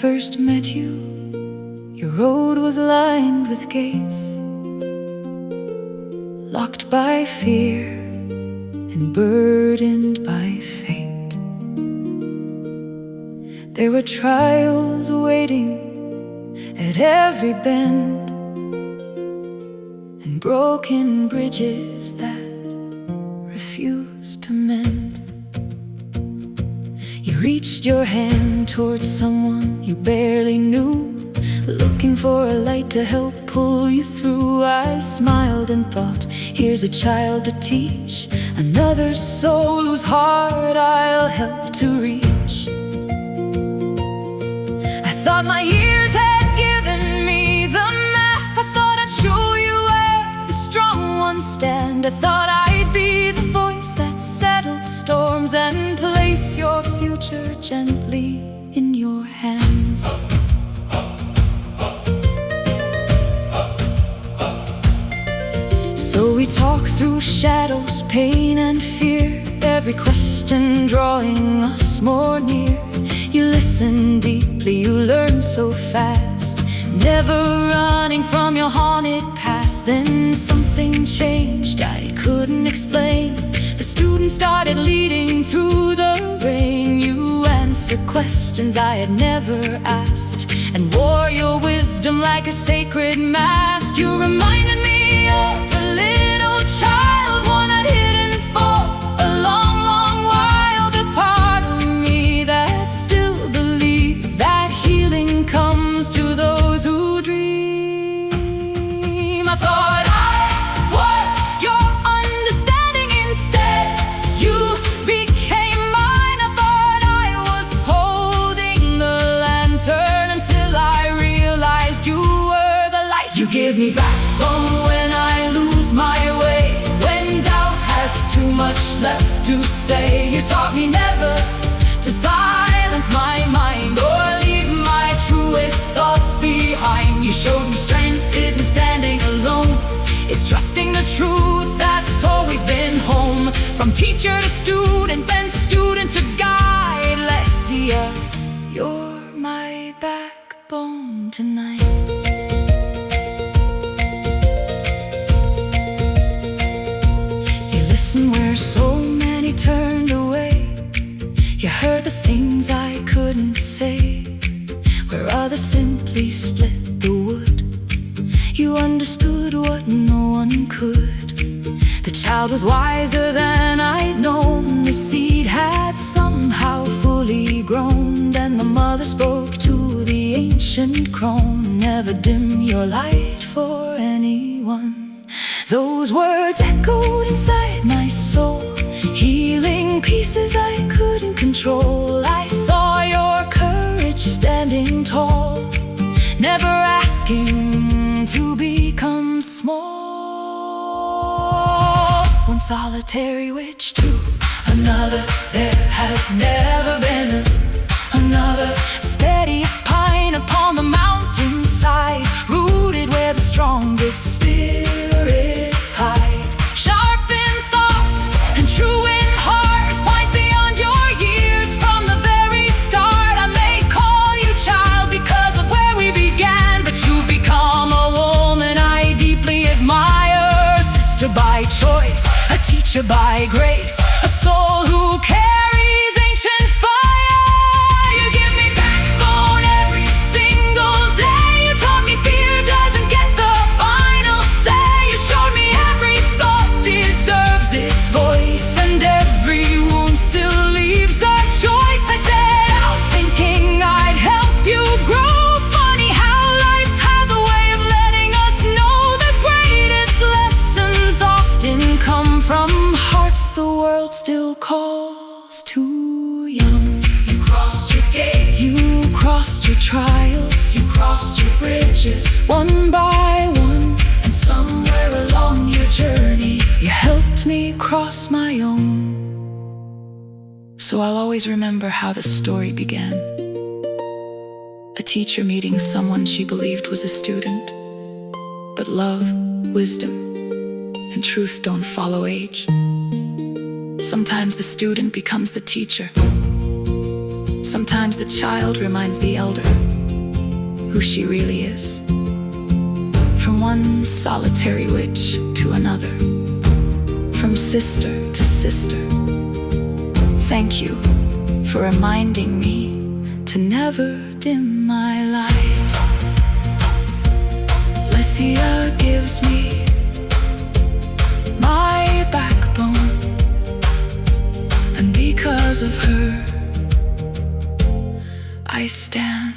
first met you, your road was lined with gates, locked by fear and burdened by fate. There were trials waiting at every bend, and broken bridges that refused to mend. You reached your hand towards someone you barely knew, looking for a light to help pull you through. I smiled and thought, here's a child to teach, another soul whose heart I'll help to reach. I thought my years had given me the map. I thought I'd show you where the strong ones stand. I thought I'd be the voice that settled storms and place your future gently in your hands. So we talk through shadows, pain and fear, every question drawing us more near. You listen deeply, you learn so fast, never running from your haunted past. Then something changed, I couldn't explain. The student started leading through the rain. You answered questions I had never asked, and wore your wisdom like a sacred mask. You reminded me of a little child, one I'd hidden for a long, long while. The part of me that still believed that healing comes to those who dream. I thought I was your understanding, instead you became mine. I thought I was holding the lantern until I realized you were the light. You give me backbone when I lose my way, when doubt has too much left to say. You taught me never to silence my mind or leave my truest thoughts behind. You showed me strength isn't standing alone, it's trusting the truth that's always been home. From teacher to student, then student to guide, Lesia, you're my backbone tonight. Where so many turned away, you heard the things I couldn't say. Where others simply split the wood, you understood what no one could. The child was wiser than I'd known. The seed had somehow fully grown. Then the mother spoke to the ancient crone, never dim your light for anyone. Those words echoed inside my soul, healing pieces I couldn't control. I saw your courage standing tall, never asking to become small. One solitary witch to another, there has never been another. Steady as pine upon the mountainside, rooted where the strongest spirits hide. Sharp in thought and true in heart, wise beyond your years from the very start. I may call you child because of where we began, but you've become a woman I deeply admire. A sister by choice, a teacher by grace, a soul who carries ancient fire. You give me backbone every single day. You taught me fear doesn't get the final say. You showed me every thought deserves its voice, and every wound still leaves a choice. I set out thinking I'd help you grow. Funny how life has a way of letting us know the greatest lessons often come from hearts the world still calls too young. You crossed your gates, you crossed your trials, you crossed your bridges one by one, and somewhere along your journey you helped me cross my own. So I'll always remember how the story began. A teacher meeting someone she believed was a student, but love, wisdom, and truth don't follow age. Sometimes the student becomes the teacher, Sometimes the child reminds the elder who she really is. From one solitary witch to another, from sister to sister. Thank you for reminding me to never dim my light. Lesia gives me my backbone, and because of her I stand.